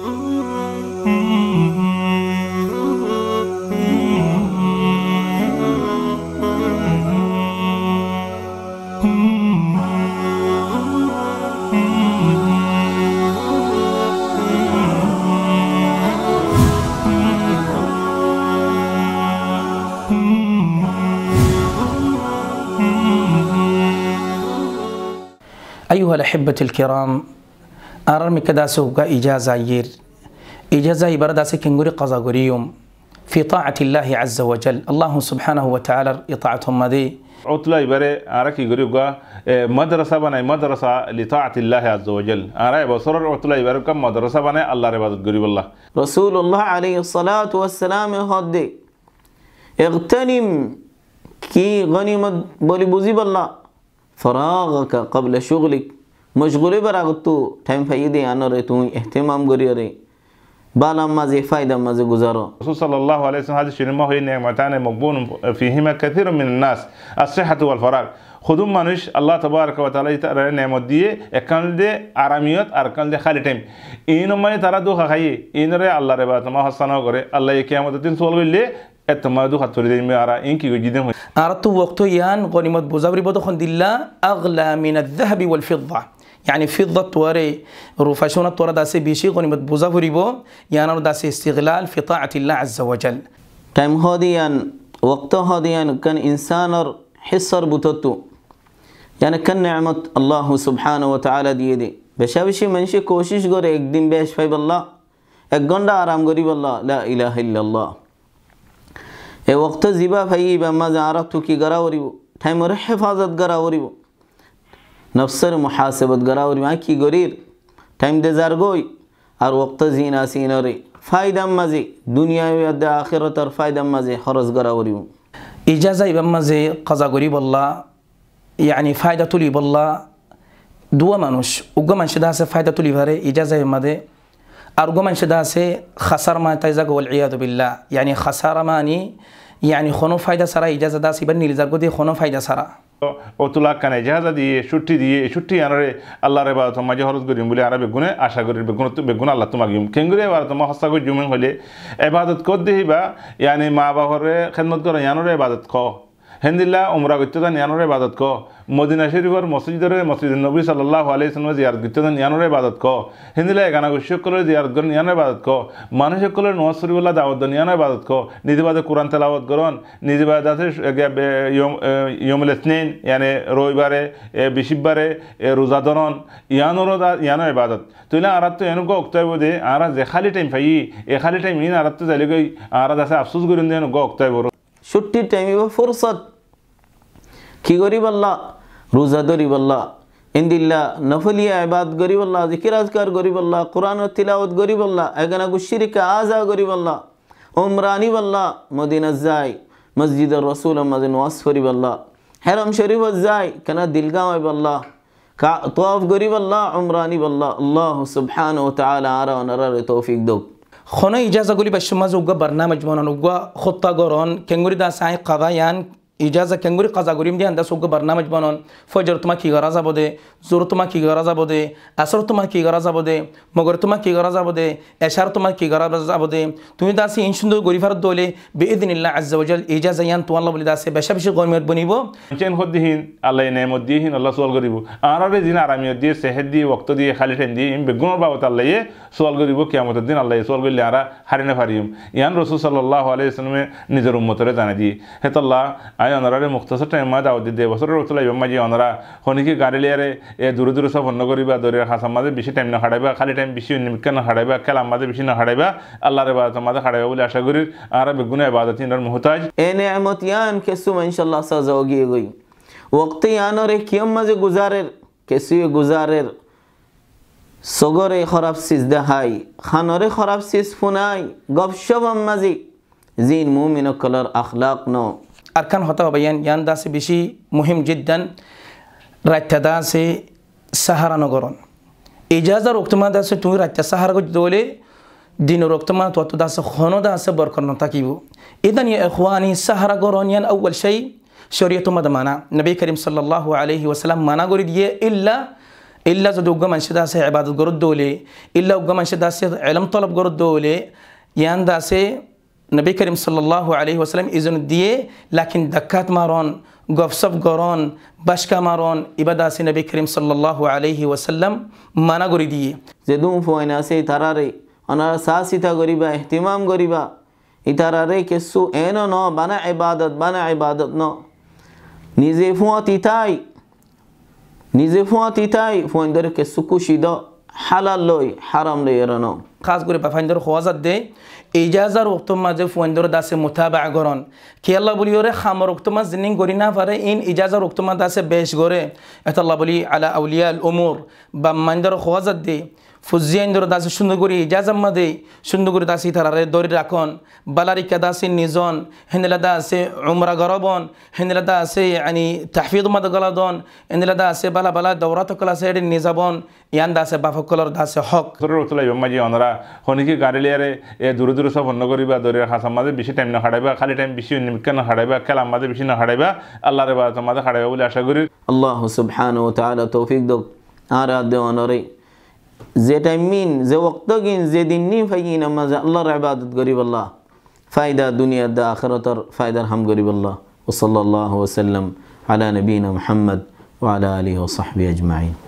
أيها الأحبة الكرام، أرمي كداسوغا إجازة يير إجازة يبرداسي كنغوري قزاغوريوم في طاعة الله عز وجل. الله سبحانه وتعالى إطاعتهم مدي عطلا يبري أراكي غوريوغا مدرسة بناي مدرسة لطاعة الله عز وجل. أراي بصرر عطلا يبري كم مدرسة بناي الله ربادت غوريو الله. رسول الله عليه الصلاة والسلام هدي اغتنم كي غنيمة بولي بوزي بالله فراغك قبل شغلك. مشغولي براغتو تايم فايدي أنا ريتو اهتمام غريري بالا مازي فايدة مازي گزارو. رسول صلى الله عليه وسلم هذا الشيء ما هو نعمتان مقبول فيهما كثير من الناس الصحة والفراغ. خدوم منش الله تبارك وتعالى يترى نعمت دي اكل دي آراميات اركل دي خالي تايم إنه ما يترى دو خايي إنه ري الله ربات ما حسنا غري الله يكيامات الدين سوال بيلي اتمادو خطوري دي ميارا إنكي جديدهم. أردت وقتو يان غنيمة بوزابري بدخن دلا أغلى من الذهب والفضة. يعني فضة توري رفاشونة تورا داسي بيشي غنيمة بوزابري بو يان داسي استغلال في طاعة الله عز وجل. تايم هوديان وقتو هوديان كان إنسان حصر بوتوتو يعني كان نعمة الله سبحانه وتعالى دي بشابشي منشي کوشش غوري ایک دن بیش فاي بالله ایک گنڈا آرام غوري بالله لا إله إلا الله. اي وقت زيبا فاي بما زعرتو كي غراوري تايم حفاظت غراوري نفسر محاسبت غراوري ما كي غورير تايم دي زرغوي ار وقت زينا سينوري فايدة مزي دنيا يد آخرة فايدة مزي خرز غراوري إجازة بمزي قضا غوري بالله يعني فايدة لي بالله دوا منوش وقمان شداسة فايدة لي بهري إجازة بمدي أرجومان شداسة خسر ما تيزق والعياذ بالله. يعني خسارة ماني يعني خنو فايدة سرا إجازة داسي بني لزرقو دي خنو فايدة سرا أطلع كان إجازة دي شوتي أنا الله ربا ثم جهرز قريم بلي أنا بيجونه عشا قريم بيجونه الله ثم جيم كنغري وارد ثم حسا قريم جمعه هلي عبادت كود ده با يعني ما بهره خدمت كره يانو عبادت كه هندلا عمره قتدان يانو عبادت كه مدينة شريفر مسجد النبي صلى الله عليه وسلم زيارت قتدان يانو عبادت كه هندلا يغانا غشيو كله زيارت قرن يانو عبادت كه مانوش كله نواسري ولا دعوت دن يانو عبادت كه نيجي بعد قرآن تلاوت قرآن نيجي بعد يوم الاثنين يعني رويبارة بشيبارة روزادران يانو عبادت تولا أردت يانو كه أكتر بودي أراد زخالي تيم فاي خالي تيم مين أردت زليقي أراد أسا أفسوس قرن يانو كه أكتر بورو شوتي تيم فرصة كي غريب الله روزا غريب الله إن الله نفلي عباد غريب الله ذكر أذكار غريب الله قرآن التلاوة غريب الله أجنا الشركة آزا غريب الله عمراني بالله مدينة الزاي مسجد الرسول مدينة واسفري بالله حرم شريف الزاي كنا دلقاوي بالله طواف غريب الله عمراني بالله الله سبحانه وتعالى أرى ونرى توفيق دوك خنا إجازة قولي بشماز وقا برنامج مونا وقا خطة قرون كنغوري دا ساي قضايان إجازة كنغوري قضا قريم دي عندها سوق برنامج بانون فجر تما كي غرازة بوده زور تما كي غرازة بوده أسر تما كي غرازة بوده مغر تما كي غرازة بوده إشار تما كي غرازة بوده توي داسي إنشندو غوري فرد دولة بإذن الله عز وجل إجازة ين تو الله بلي داسي بشبش غرمير بنيبو چين خود دهين الله ينعمت دهين الله سوال غريبو آنها رزين آراميت دي صحت دي وقت دي خالتين دي إن بگون باوت الله يه سوال غريبو قيامت الدين الله سوال غريب لارا حرين فاريم يان رسول صلى الله عليه وسلم نظر أمتره دانا دي هت الله آیا آنها مختصر تایم ما داود دیده واسه رو طلای بماجی آنها خونیکی گاریلیاره دور سه فن نگاری با دوری خاص ماده بیشتر تایم نخواهی با خالی تایم بیشتر نمیکن نخواهی با کلام ماده بیشتر نخواهی با الله را بعد ماده خواهی با ولی آشکاری آنها بگونه عبادتی نر محتاج نعمتیان کسو ان شاء الله سازوگی گوی وقتی آنها ره کیم مزه گزارر کسی گزارر سوگره خراب سیزده های خانوره خراب سیز فنای گپ شوم مزه زين مؤمن كلر أخلاق نو أركان هتا بيان يان داس بشي مهم جدا رتدا سي سهرة نغرون إجازة ركتما داس توي رت سهرة دولة دين ركتما توتو داس خانو داس بركنا تكيبو إذن يا إخواني سهرة غرون يان أول شيء شريعة مدمانا نبي كريم صلى الله عليه وسلم ما نقول دي إلا ইল্লা যদি উগ্র মানুষের আছে ইবাদত গরুদ দৌলে ইল্লা উগ্র মানুষের আছে ইলম তলব গরুদ দৌলে ইয়ান দাসে নবী করিম সাল্লাল্লাহু আলাইহি ওয়াসাল্লাম ইজন দিয়ে লাকিন দাক্কাত মারন গফসফ গরন বাসকা মারন ইবাদা আছে নবী করিম সাল্লাল্লাহু আলাইহি ওয়াসাল্লাম মানা করে দিয়ে যে দুম ফোন আছে তারারে অনারা সাসিতা গরিবা ইহতিমাম গরিবা ইতারারে কেসু এনো ন বানা ইবাদত ন নিজে ফুয়াতিতাই ফোন ধরে কেসু কুশিদ হালাল লই হারাম লই এরনো খাস করে বাফাইন্দর খোয়াজাত দে ইজাজার ওক্ত মাঝে ফুয়াইন্দর দাসে মুতাবা গরন কি আল্লাহ বলি ওরে খামর ওক্ত মাঝ জিনিং গরি না পারে ইন ইজাজার ওক্ত মাঝ দাসে বেশ গরে এত আল্লাহ বলি আলা আউলিয়া আল উমুর বা মাইন্দর খোয়াজাত দে ফুজিয়াইন্দর দাসে সুন্দর করে ইজাজাম মাদে সুন্দর করে দাসি তারারে দরি রাখন বালারিকা দাসে নিজন হেন্দিলা দাসে উমরা গরবন হেন্দিলা দাসে আনি তাহফিদ মাদ গলাদন হেন্দিলা দাসে বালা বালা দৌরাত কলাসে এডি নিজাবন ইয়ান দাসে বাফকলর দাসে হক রতুলা ইমাজি অনরা হনিকি গাড়িলিয়ারে এ দূর দূর সব অন্য করিবা দরের হাসাম মাঝে বেশি টাইম না হারাইবা খালি টাইম বেশি নিমিকা না হারাইবা কালাম মাঝে বেশি না হারাইবা আল্লাহর ইবাদত মাঝে হারাইবা বলে আশা করি আল্লাহ সুবহানাহু ওয়া তাআলা তৌফিক দাও আর আদে অনরে যে টাইমিন যে ওয়াক্ত গিন যে দিন নি ফাইন নামাজ আল্লাহর ইবাদত করিব আল্লাহ ফায়দা দুনিয়া দা আখিরাতের ফায়দার হাম করিব আল্লাহ ওয়া সাল্লাল্লাহু ওয়া সাল্লাম আলা নবিনা মুহাম্মদ ওয়া আলা আলিহি ওয়া সাহবিহি আজমাইন।